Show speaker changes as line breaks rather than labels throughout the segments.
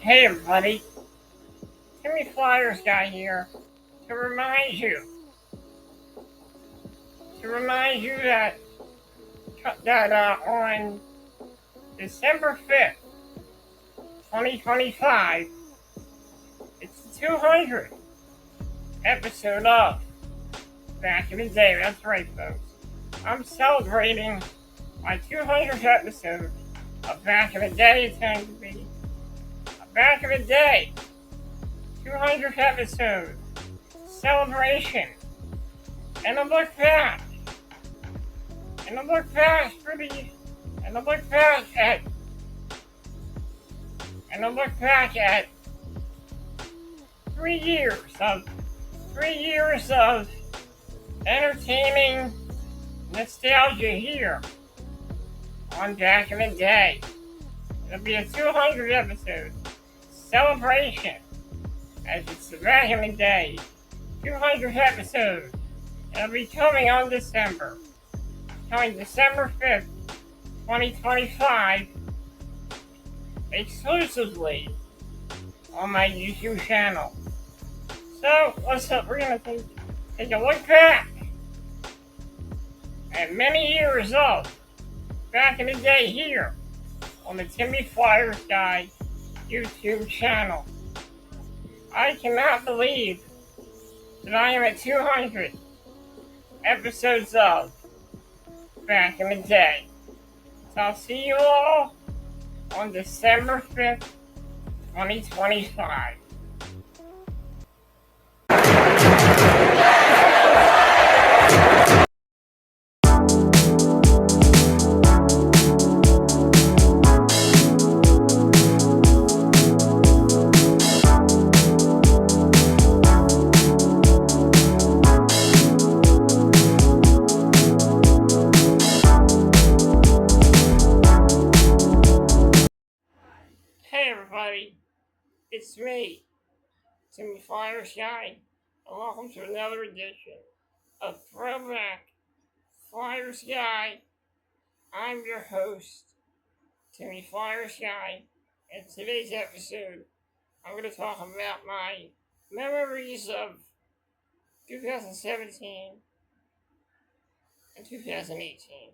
Hey everybody, Flyersguy here to remind you that on December 5th, 2025, it's the 200th episode of Back in the Day. That's right, folks. I'm celebrating my 200th episode of Back in the Day. It's going to be Back in the Day 200th episode celebration and a look back at 3 years of entertaining nostalgia here on Back in the Day. It'll be a 200 episode celebration as it's the Back in the Day 200th episode. It'll be coming December 5th, 2025, exclusively on my YouTube channel. So, we're going to take a look back at many years of Back in the Day here on the Flyersguy YouTube channel. I cannot believe that I am at 200 episodes of Back in the Day. So I'll see you all on December 5th, 2025. Hey everybody, it's me, Flyersguy, and welcome to another edition of Throwback, Flyersguy. I'm your host, Flyersguy, and today's episode, I'm going to talk about my memories of 2017 and 2018.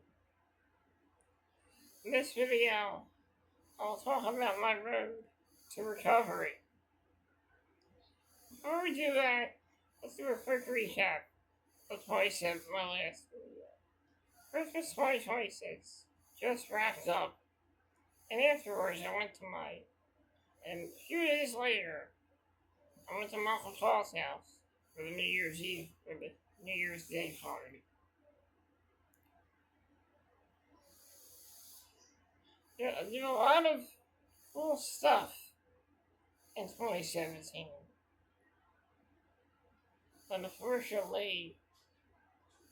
In this video, I'll talk about my road to recovery. Before we do that, let's do a quick recap of my last video. Christmas 2026 just wrapped up, and afterwards and a few days later, I went to my Uncle Paul's house for the New Year's Day party. Yeah, I did a lot of cool stuff in 2017. But unfortunately,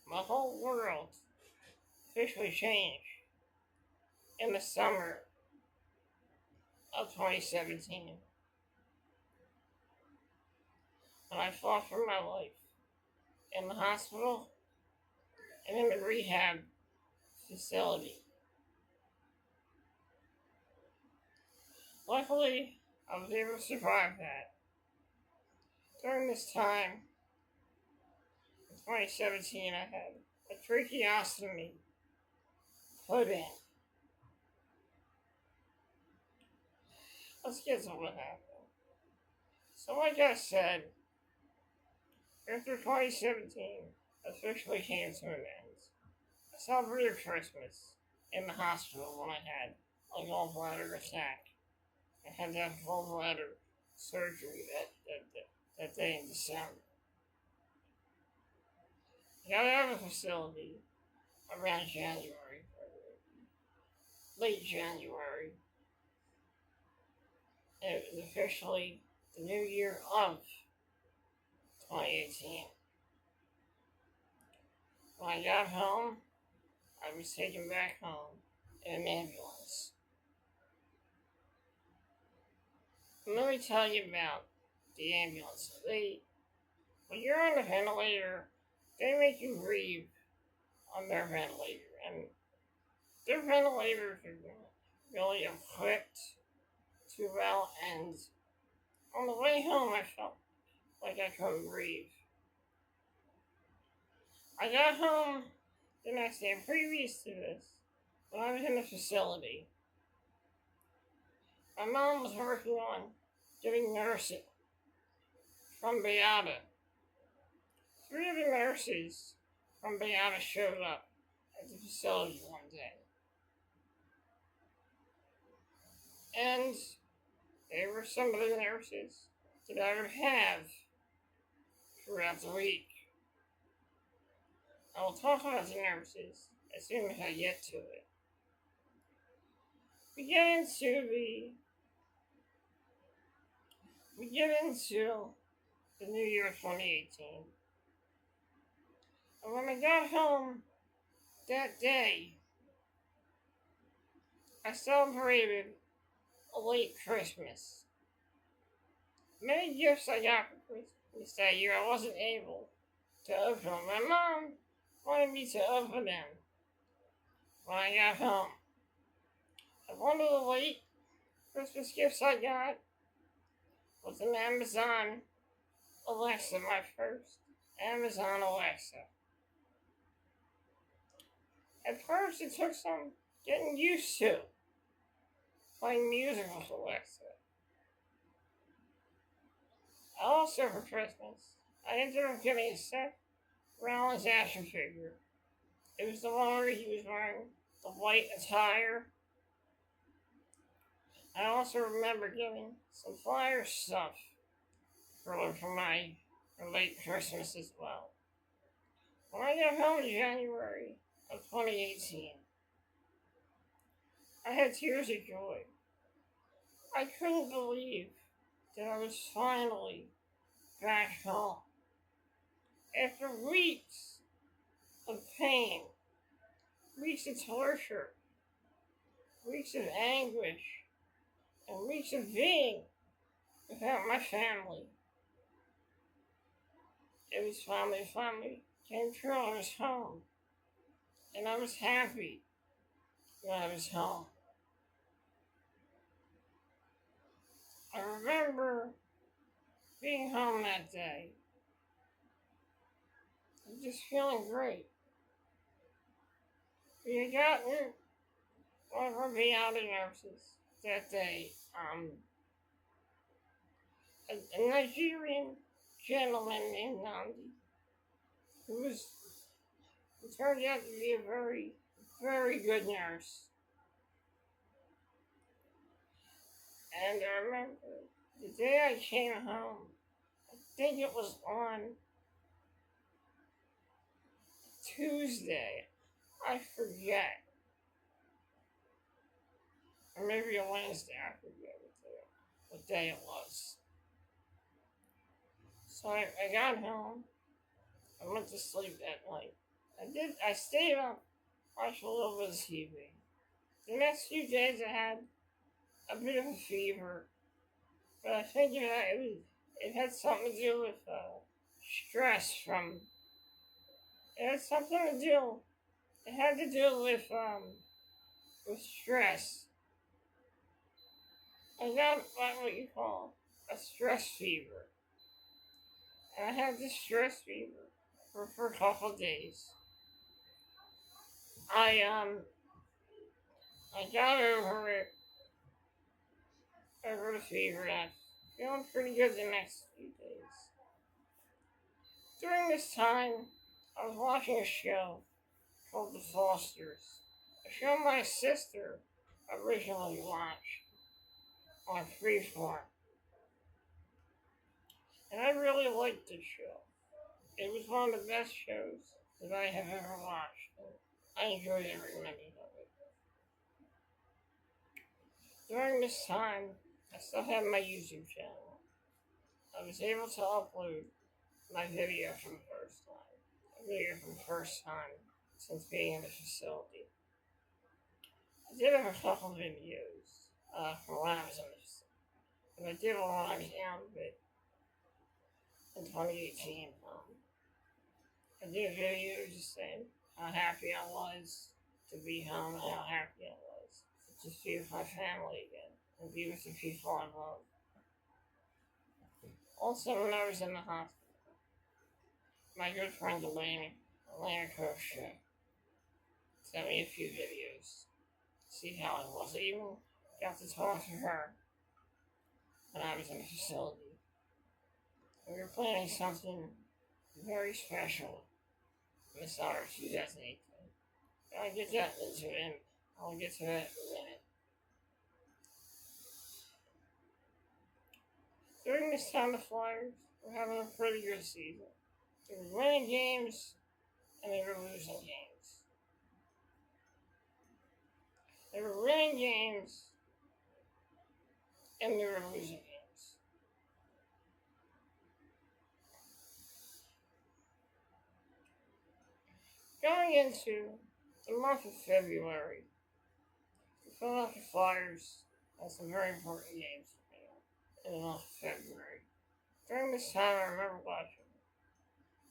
my whole world officially changed in the summer of 2017. When I fought for my life in the hospital and in the rehab facility. Luckily, I was able to survive that. During this time, in 2017, I had a tracheostomy put in. Let's get to what happened. So like I said, after 2017 officially came to an end, I celebrated Christmas in the hospital when I had a gallbladder attack. I had that gallbladder surgery that day in December. I got out of the facility around late January. And it was officially the new year of 2018. When I got home, I was taken back home in an ambulance. And let me tell you about the ambulance. When you're on the ventilator, they make you breathe on their ventilator. And their ventilators are really equipped too well, and on the way home I felt like I couldn't breathe. I got home the next day, previous to this, when I was in the facility. My mom was working on getting nursing from Beata. 3 of the nurses from Beata showed up at the facility one day. And they were some of the nurses that I would have throughout the week. I will talk about the nurses as soon as I get to it. We get into the new year 2018. And when I got home that day, I celebrated a late Christmas. Many gifts I got for Christmas that year I wasn't able to open them. My mom wanted me to open them when I got home. And one of the late Christmas gifts I got was an Amazon Alexa, my first Amazon Alexa. At first it took some getting used to playing music with Alexa. Also for Christmas, I ended up getting a Seth Rollins action figure. It was the one where he was wearing the white attire. I also remember getting some Flyers stuff for my late Christmas as well. When I got home in January of 2018, I had tears of joy. I couldn't believe that I was finally back home. After weeks of pain, weeks of torture, weeks of anguish, and weeks of being without my family. It was finally came true. I was home. And I was happy when I was home. I remember being home that day and just feeling great. We had gotten one of our Beata nurses that day, a Nigerian gentleman named Nandi, who turned out to be a very, very good nurse. And I remember the day I came home, I think it was on Tuesday, I forget. Or maybe a Wednesday, I forget what day it was. So I got home, I went to sleep that night. I stayed up, watched a little bit of TV. The next few days I had a bit of a fever, but I think it had something to do with stress from. It had something to do. It had to do with stress. I got what you call a stress fever, and I had this stress fever for a couple of days. I got over the fever, and I was feeling pretty good the next few days. During this time, I was watching a show called The Fosters, a show my sister originally watched on Freeform. And I really liked this show. It was one of the best shows that I have ever watched. I enjoyed every minute of it. During this time, I still had my YouTube channel. I was able to upload my video from the first time. A video from the first time since being in the facility. I did have a couple of videos from when I was in the facility. And I did one when I was out of it in 2018. I did a video just saying how happy I was to be home and how happy I was to just be with my family again and be with the people I love. Also, when I was in the hospital, my good friend Elena Kosha, sent me a few videos to see how I was. I even got to talk to her when I was in the facility. We were planning something very special in the summer of 2018. I'll get that into it. I'll get to that in a minute. During this time, the Flyers were having a pretty good season. They were winning games and they were losing games. They were winning games and they were losing games. Going into the month of February, the Philadelphia Flyers had some very important games in the month of February. During this time, I remember watching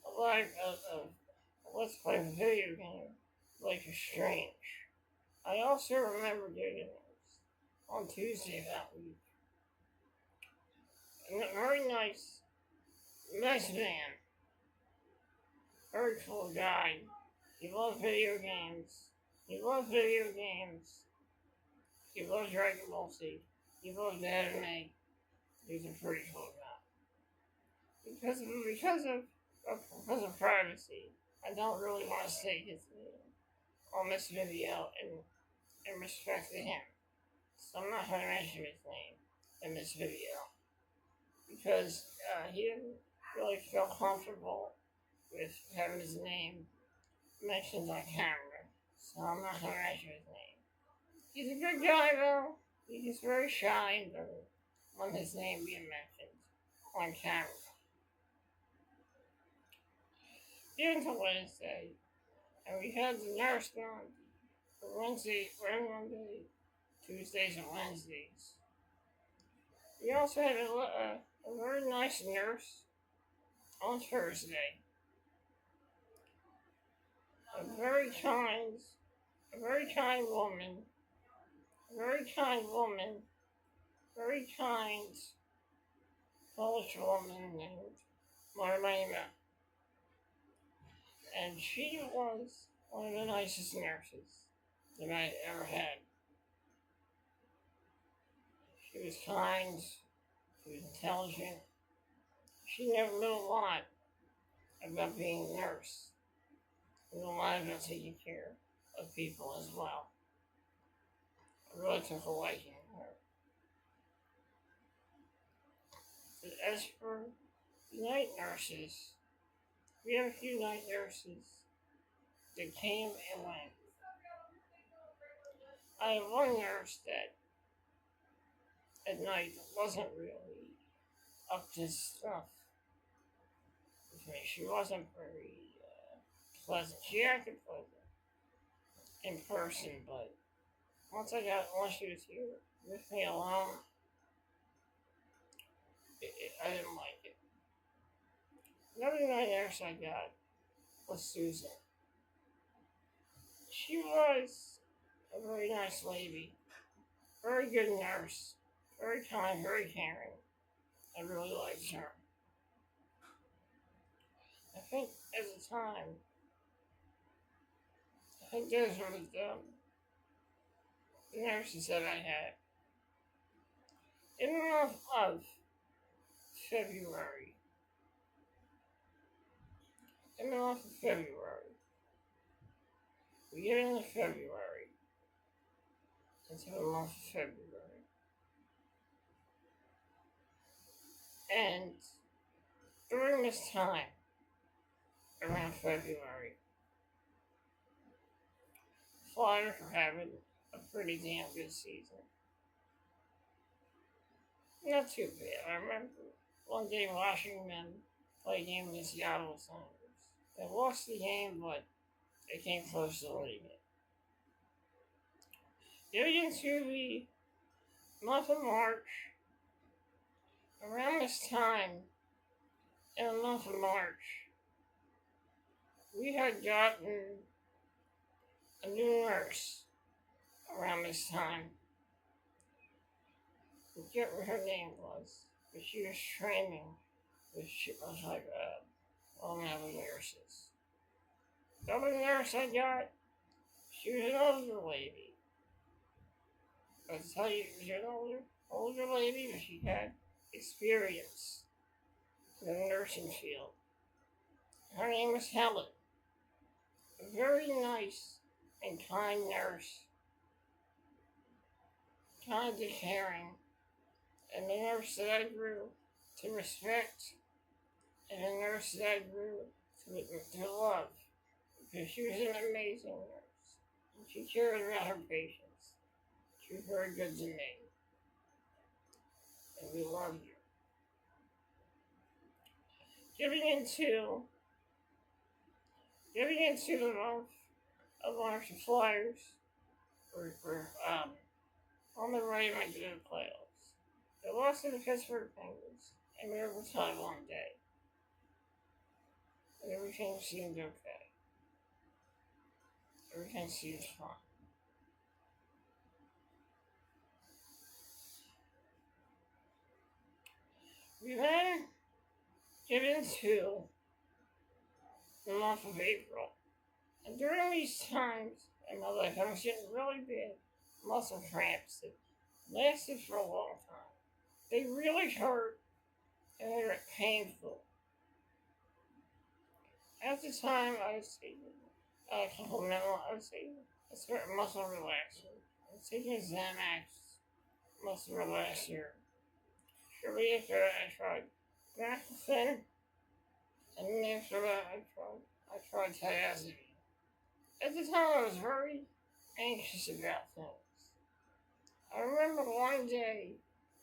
a live of Let's Play a video game, Life is Strange. I also remember getting this on Tuesday that week. And a very nice man, very cool guy. He loved video games. He loved Dragon Ball Z. He loved anime. He's a pretty cool guy. Because of privacy, I don't really want to say his name on this video in respect to him. So I'm not going to mention his name in this video because he didn't really feel comfortable with having his name mentioned on camera. So I'm not going to mention his name. He's a good guy though. He's very shy and doesn't want his name being mentioned on camera. Getting to Wednesday, and we had the nurse on for Wednesday, Tuesdays and Wednesdays. We also had a very nice nurse on Thursday. A very kind woman, very kind Polish woman named Marlena. And she was one of the nicest nurses that I ever had. She was kind, she was intelligent. She knew a lot about being a nurse. Knew a lot about taking care of people as well. I really took a liking to her. But as for the night nurses, we had a few night nurses that came and went. I had one nurse that at night wasn't really up to stuff with me. She wasn't very pleasant. She acted pleasant in person, but once she was here with me alone, I didn't like it. Another night nurse I got was Susan. She was a very nice lady, very good nurse, very kind, very caring. I really liked her. I think at the time, those were the nurses that I had. In the month of February, we get into February, into the month of February. And during this time, around February, Flyers were having a pretty damn good season. Not too bad. I remember one day watching them play a game against the Seattle Sounders. They lost the game, but they came close to winning it. Getting into the month of March, around this time, in the month of March, we had gotten a new nurse around this time. forget what her name was, but she was training with she was like one of the nurses. The other nurse I got, she was an older lady. I'll tell you, she was an older lady, but she had experience in the nursing field. Her name was Helen. A very nice and kind nurse. Kind and caring. And the nurse that I grew to respect. And the nurse that I grew to love. Because she was an amazing nurse. And she cared about her patients. She was very good to me. And we loved her. Getting into the month of March and Flyers, we're on the way to the playoffs. They lost to the Pittsburgh Penguins in overtime one day. And everything seemed okay. Everything seemed fine. We then get into the month of April. And during these times in my life, I was getting really bad muscle cramps that lasted for a long time. They really hurt and they were painful. At the time, I was taking a certain muscle relaxer. I was taking Xanax muscle relaxer. Shortly after that, I tried Baclofen, and then after that, I tried Thiazidine. At the time, I was very anxious about things. I remember one day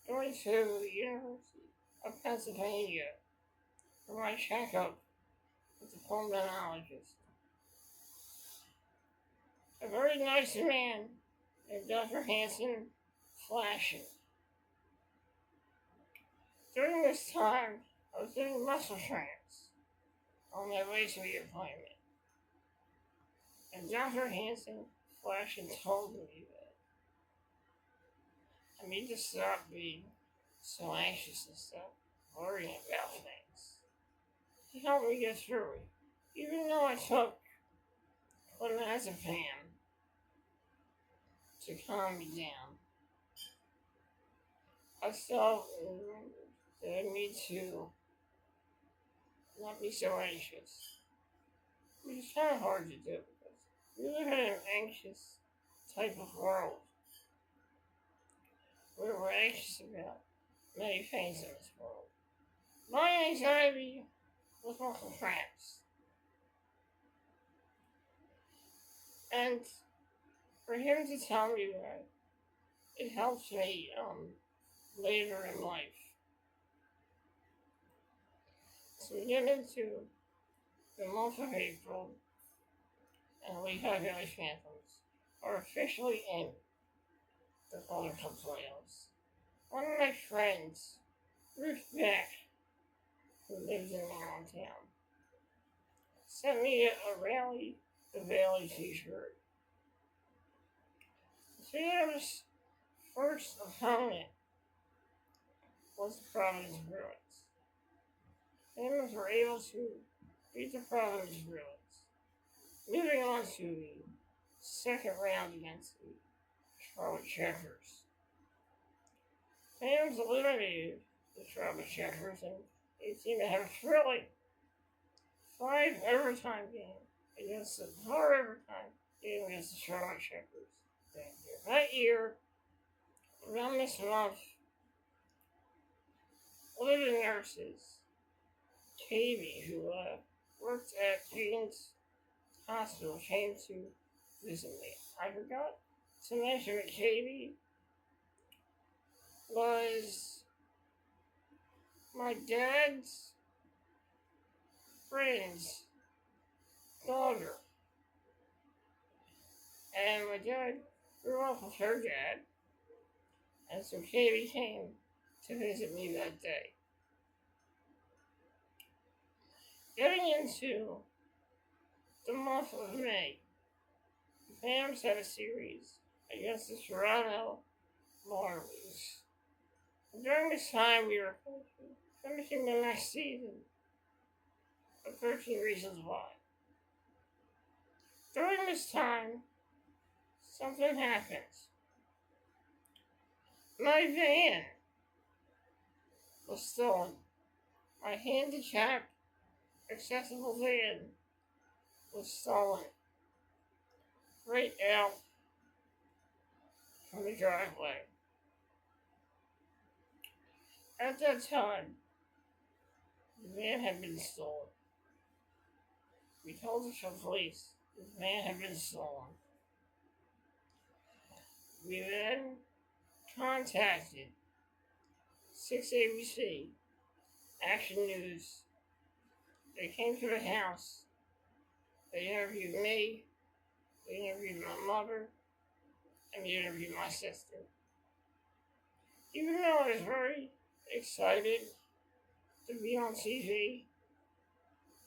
going to the University of Pennsylvania for my checkup with the pulmonologist. A very nice man named Dr. Hanson flashing. During this time, I was getting muscle cramps on my way to the appointment. And Dr. Hanson flashing told me that I need to stop being so anxious and stop worrying about things. He helped me get through it. Even though I took clonazepam to calm me down, I still remembered that I need to not be so anxious. Which is kind of hard to do because we live in an anxious type of world where we're anxious about many things in this world. My anxiety was muscle cramps. And for him to tell me that, it helps me later in life. So we get into the month of April, and we have Valley Phantoms are officially in the Calder Cup playoffs. One of my friends, Ruth Beck, who lives in my hometown, sent me a Rally the Valley t-shirt. The Phantoms' first opponent was the Providence Bruins. The Phantoms were able to beat the Providence Bruins, moving on to the second round against the Charlotte Checkers. The Phantoms eliminated the Charlotte Checkers, and they seemed to have a thrilling 5 overtime game against the 4 overtime game against the Charlotte Checkers that year. Around this month, one of the nurses, Katie, who worked at Jane's Hospital, came to visit me. I forgot to mention that Katie was my dad's friend's daughter. And my dad grew up with her dad. And so Katie came to visit me that day. Getting into the month of May, the Phantoms had a series against the Toronto Marlies. During this time, we were finishing the next season of 13 Reasons Why. During this time, something happens. My van was stolen. My handicapped accessible van was stolen right out from the driveway. At that time, the van had been stolen. We told the police the van had been stolen. We then contacted 6ABC Action News. They came to the house. They interviewed me. They interviewed my mother. And they interviewed my sister. Even though I was very excited to be on TV,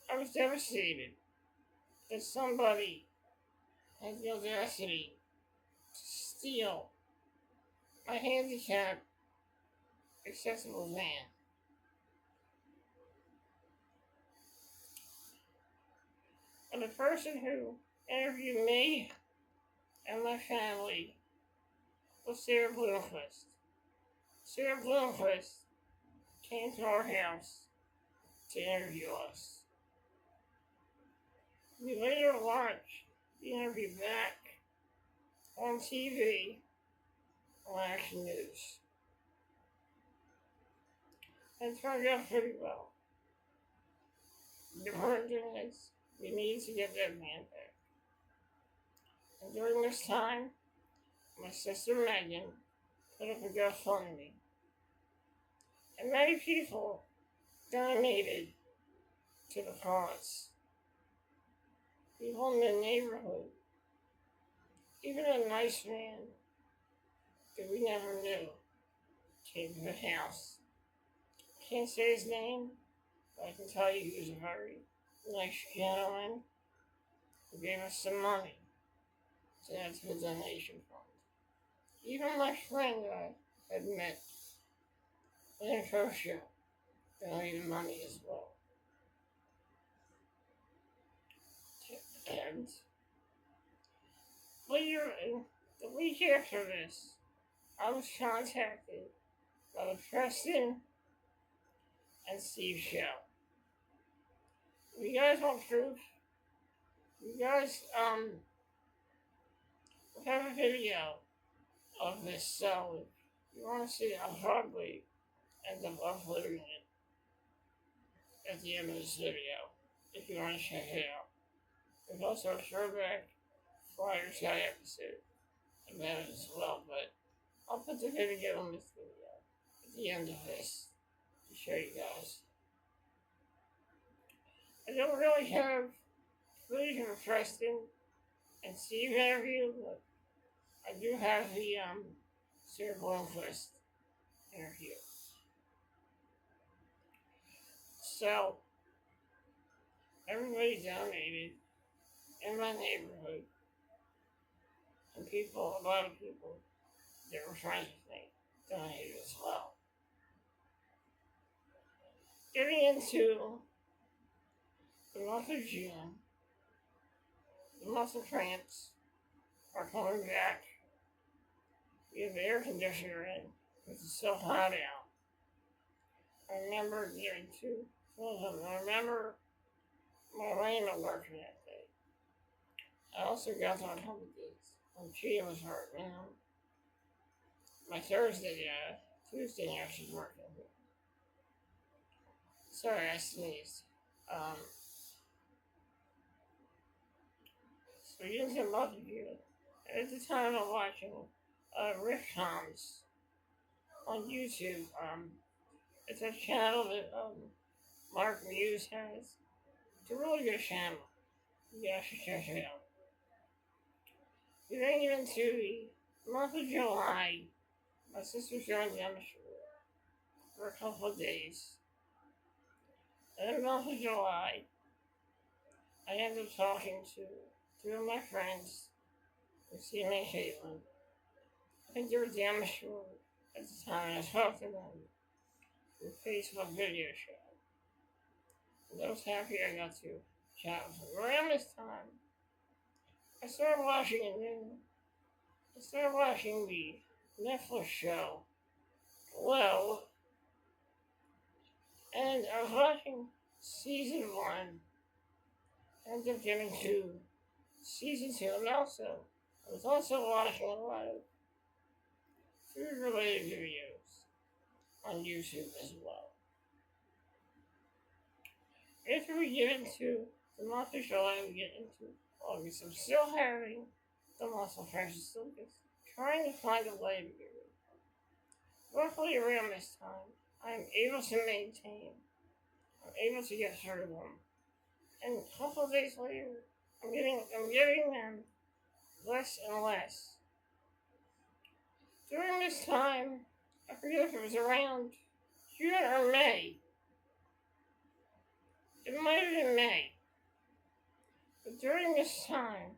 I was devastated that somebody had the audacity to steal my handicapped accessible van. And the person who interviewed me and my family was Sarah Bloomquist. Sarah Bloomquist came to our house to interview us. We later watched the interview back on TV on Action News. It turned out pretty well. The important thing is we need to get that man back. And during this time, my sister Megan put up a GoFundMe. And many people donated to the cause. People in the neighborhood, even a nice man that we never knew, came to the house. Can't say his name, but I can tell you he was a very nice gentleman who gave us some money to add to the donation fund. Even my friend that I had met in the first show donated money as well. And later, the week after this, I was contacted by the Preston and Steve show. If you guys want proof, you guys have a video of this, so if you want to see it, I'll probably end up uploading it at the end of this video if you want to check it out. There's also a Throwback Flyersguy episode about it as well, but I'll put the video on this video at the end of this to show you guys. I don't really have footage of Preston and Steve interview, but I do have the Sarah Bloomquist interview. So, everybody donated in my neighborhood, and a lot of people that were friends with me donated as well. Getting into the month of June, the month of tramps are coming back. We have the air conditioner in because it's so hot out. I remember getting to I remember my rain working that day. I also got on a couple days when Chia was hurt, My Tuesday now she's working. Sorry, I sneezed. So you can love you. At the time I'm watching Rick Coms on YouTube. It's a channel that Mark Muse has. It's a really good channel. You guys should check it out. We then get into the month of July. My sister's going down the shore for a couple of days. And in the month of July, I ended up talking to two of my friends, Christina and Caitlin. I think they were down the shore at the time, and I talked to them the Facebook video show. And I was happy I got to chat with him. Around this time, I started watching the Netflix show, Well, and I was watching season 1, ended up getting to season 2, and also, I was also watching a lot of food-related videos on YouTube as well. After we get into the month of July, we get into August. I'm still having the muscle pressure, still just trying to find a way to get rid of it. Luckily, around this time, I'm able to maintain. I'm able to get through them. And a couple of days later, I'm getting them less and less. During this time, I forget if it was around June or May. It might have been May. But during this time,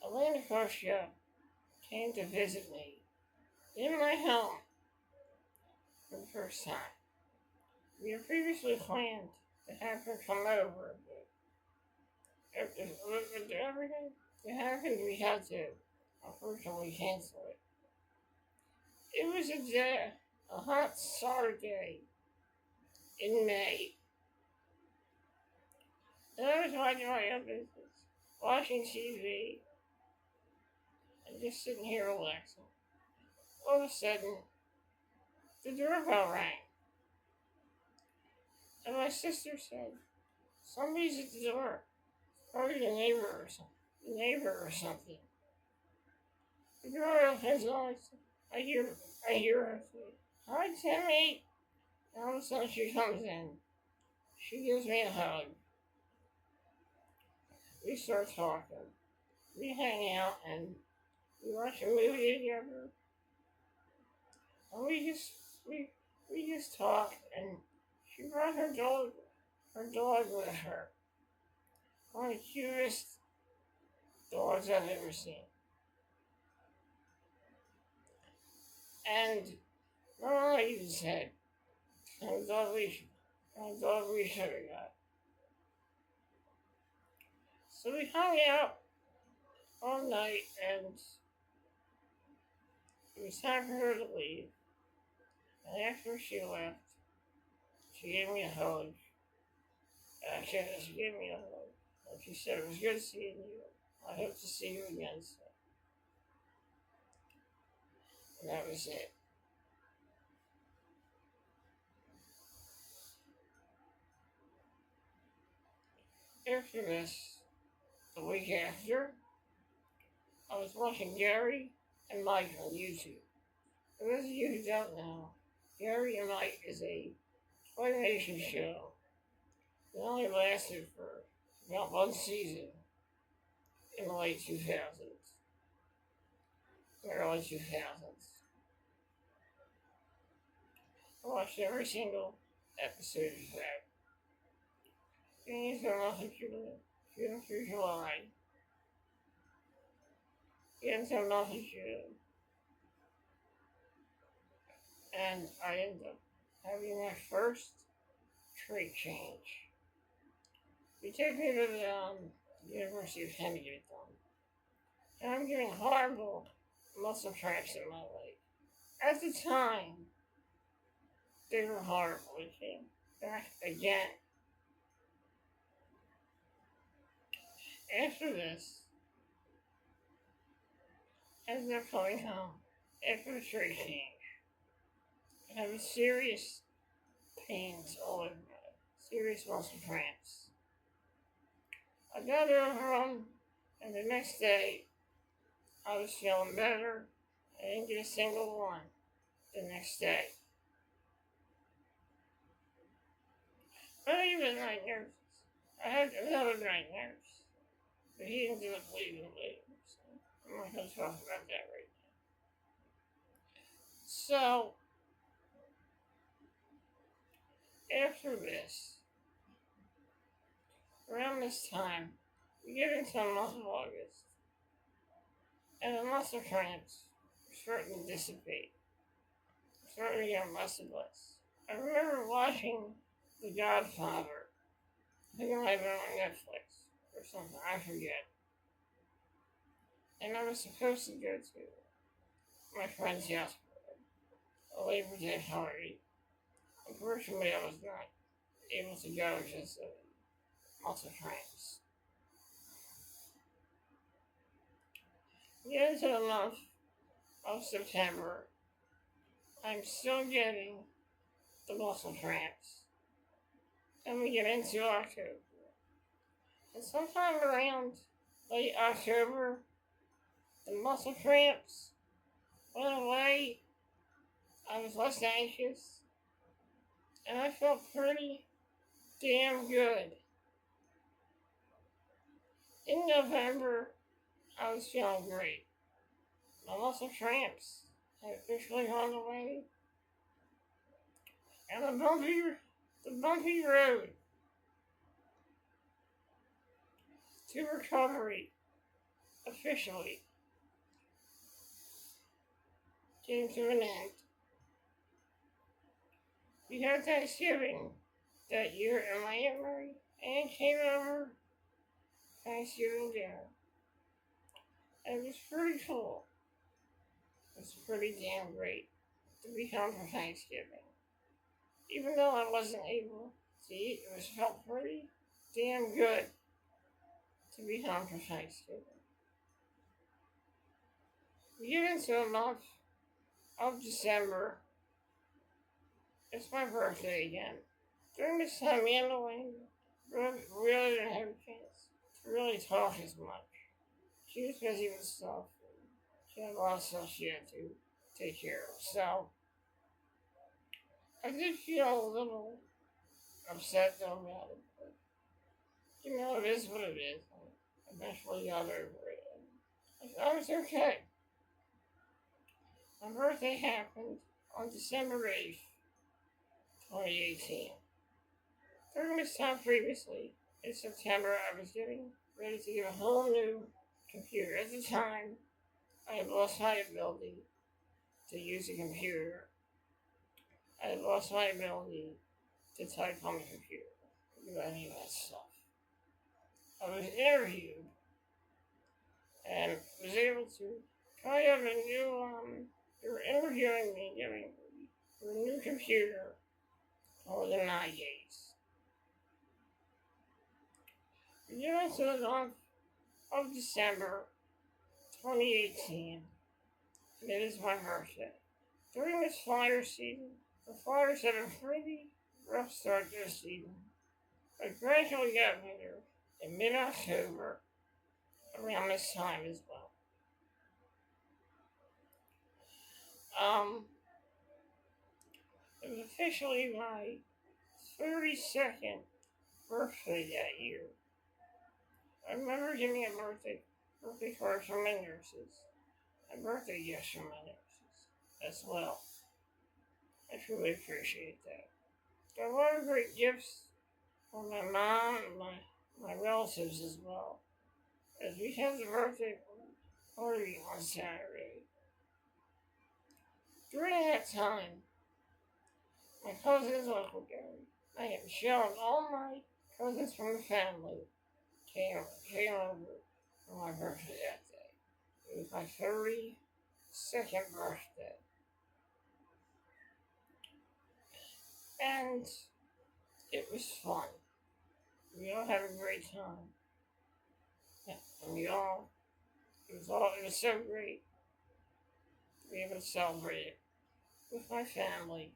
Elena Koshia came to visit me in my home for the first time. We had previously planned to have her come over, but with everything that happened, we had to unfortunately cancel it. It was a hot Saturday in May. And I was minding my own business, watching TV, and just sitting here relaxing. All of a sudden, the doorbell rang. And my sister said, somebody's at the door. Probably the neighbor or something. The door opens and I hear her say, hi Timmy. And all of a sudden she comes in. She gives me a hug. We start talking. We hang out and we watch a movie together. And we just talk, and she brought her dog with her. One of the cutest dogs I've ever seen. And my mom even said, kind of dog we should have got. So we hung out all night, and it was time for her to leave. And after she left, she gave me a hug. She gave me a hug. And she said, it was good seeing you. I hope to see you again soon. And that was it. After this, the week after, I was watching Gary and Mike on YouTube. For those of you who don't know, Gary and Mike is a Claymation show that only lasted for about one season in the late 2000s, early 2000s. I watched every single episode of that. Beginning from nothing June through July. Getting from nothing June. And I ended up having my first trait change. They took me to the University of Penn to get it done. And I'm getting horrible muscle cramps in my leg. At the time, they were horrible. They came back again. After this, I ended up coming home after the trait change. I have serious pains all over my leg, serious muscle cramps. I got over them, and the next day, I was feeling better. I didn't get a single one the next day. Not even my nurse. I had another night nurse, but he ended up leaving later, so I'm not going to talk about that right now. So, after this, around this time, we get into the month of August, and the muscle cramps are starting to dissipate. I'm starting to get less and less. I remember watching The Godfather. I think it might have been on Netflix or something, I forget. And I was supposed to go to my friend's house for a Labor Day party. Unfortunately, I was not able to go because of lots of cramps. We get into the month of September. I'm still getting the muscle cramps. And we get into October. And sometime around late October, the muscle cramps went away. I was less anxious. And I felt pretty damn good. In November, I was feeling great. My muscle cramps had officially gone away. And the bumpy road to recovery officially came to an end. We had Thanksgiving that year at my Aunt Mary and came over Thanksgiving dinner. And it was pretty cool. It was pretty damn great to be home for Thanksgiving. Even though I wasn't able to eat, it was felt pretty damn good to be home for Thanksgiving. We get into a month of December. It's my birthday again. During this time, me and Elaine really didn't have a chance to really talk as much. She was busy with stuff. She had a lot of stuff she had to take care of. So, I did feel a little upset though about it. But, it is what it is. I eventually got over it. I was okay. My birthday happened on December 8th, 2018. During this time previously, in September, I was getting ready to get a whole new computer. At the time, I had lost my ability to use a computer. I had lost my ability to type on the computer, do any of that stuff. I was interviewed and was able to try out a new, they were interviewing me, giving me for a new computer for the 9 days. Yeah, so the month of December 2018, and it is my birthday. During this Flyers season, the Flyers had a pretty rough start this season, but gradually got better in mid-October, around this time as well. It was officially my 32nd birthday that year. I remember getting a birthday card from my nurses, a birthday gift from my nurses as well. I truly appreciate that. Got a lot of great gifts from my mom and my relatives as well, as we had the birthday party on Saturday. During that time, my cousins, Uncle Gary, I had Michelle, and all my cousins from the family came over for my birthday that day. It was my 32nd birthday. And it was fun. We all had a great time. And it was so great to be able to celebrate it with my family,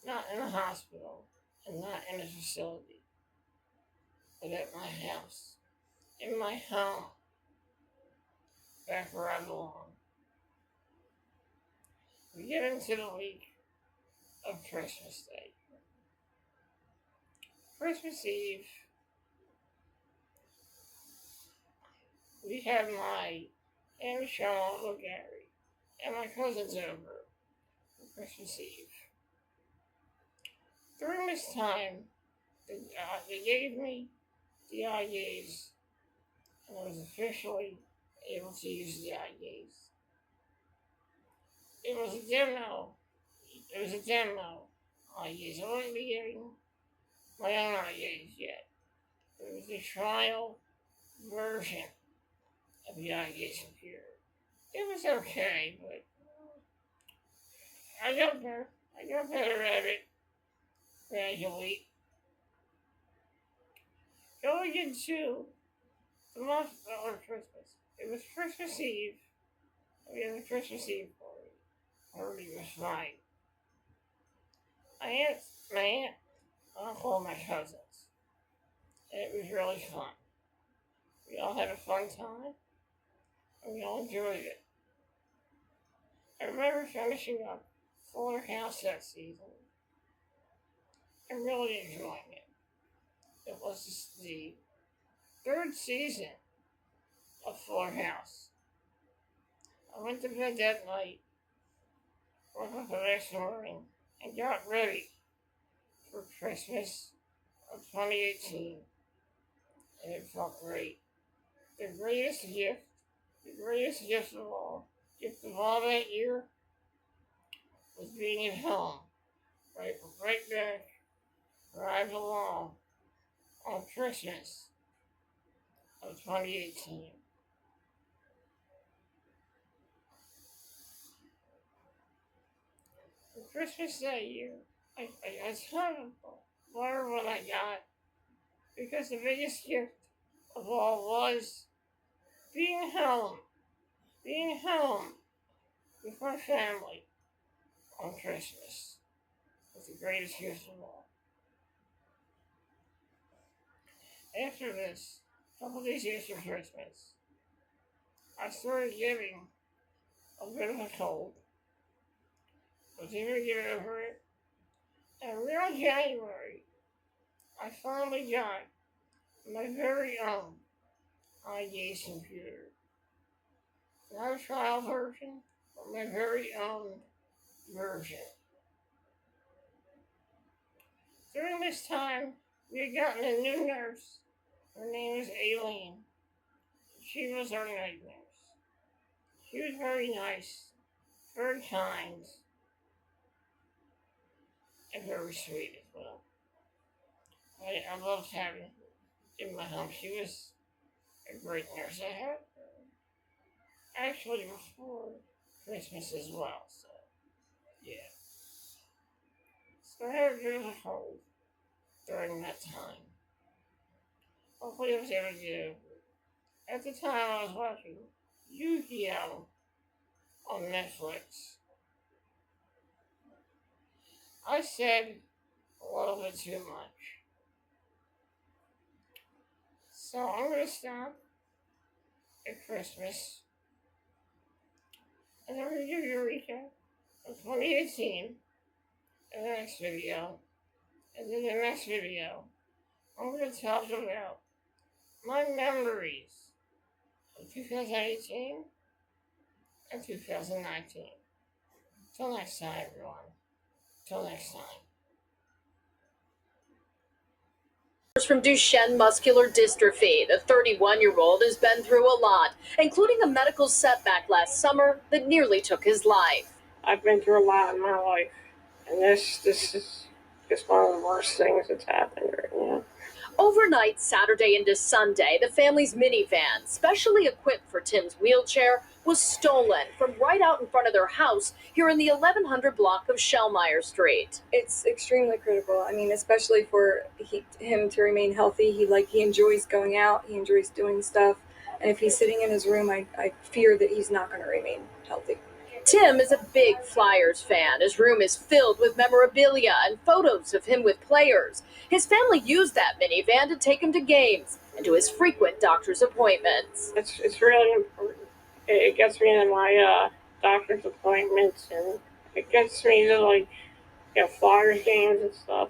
not in a hospital and not in a facility, but at my house, in my home, back where I belong. We get into the week of Christmas Day. Christmas Eve, we had my Aunt Michelle, Uncle Gary, and my cousins over for Christmas Eve. During this time, they gave me the eye gaze, and I was officially able to use the eye gaze. It was a demo IDs. I wouldn't be getting my own IDs yet. It was a trial version of the IDs computer. It was okay, but I got better. I got better at it gradually. Going into the month of Christmas. It was Christmas Eve. We had a Christmas Eve party. Party was fine. My aunt, uncle, and my cousins. And it was really fun. We all had a fun time, and we all enjoyed it. I remember finishing up Fuller House that season and really enjoying it. It was the third season of Fuller House. I went to bed that night, woke up the next morning, and got ready for Christmas of 2018, and it felt great. The greatest gift of all that year was being at home, right back where I belong on Christmas of 2018. For Christmas that year, I kind of wondered what I got because the biggest gift of all was being home with my family on Christmas was the greatest gift of all. After this, a couple days after Christmas, I started getting a bit of a cold. I was able to get over it. And around January, I finally got my very own IDS computer. Not a trial version, but my very own version. During this time, we had gotten a new nurse. Her name was Aileen. She was our night nurse. She was very nice, very kind, and very sweet as well. I loved having her in my home. She was a great nurse. I had her actually before Christmas as well, so yeah. So I had a bit of a cold during that time. Hopefully I was able to get over it. At the time I was watching Yu-Gi-Oh! On Netflix. I said a little bit too much. So I'm going to stop at Christmas. And I'm going to give you a recap of 2018 in the next video. And in the next video, I'm going to talk about my memories of 2018 and 2019. Till next time, everyone. Till next time.
From Duchenne muscular dystrophy, the 31-year-old has been through a lot, including a medical setback last summer that nearly took his life.
I've been through a lot in my life, and this is just one of the worst things that's happened right now.
Overnight, Saturday into Sunday, the family's minivan, specially equipped for Tim's wheelchair, was stolen from right out in front of their house here in the 1100 block of Shellmeyer Street.
It's extremely critical. I mean, especially for him to remain healthy. He enjoys going out. He enjoys doing stuff. And if he's sitting in his room, I fear that he's not going to remain healthy.
Tim is a big Flyers fan. His room is filled with memorabilia and photos of him with players. His family used that minivan to take him to games and to his frequent doctor's appointments.
It's really important. It gets me to my doctor's appointments, and it gets me to Flyers games and stuff.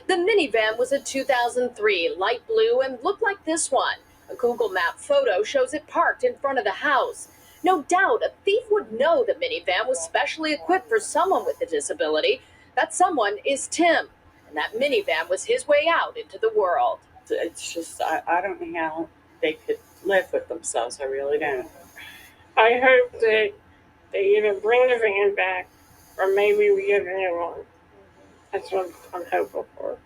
The minivan was a 2003 light blue and looked like this one. A Google Map photo shows it parked in front of the house. No doubt a thief would know the minivan was specially equipped for someone with a disability. That someone is Tim, and that minivan was his way out into the world.
It's just, I don't know how they could live with themselves. I really don't.
I hope that they either bring the van back or maybe we get a new one. That's what I'm hopeful for.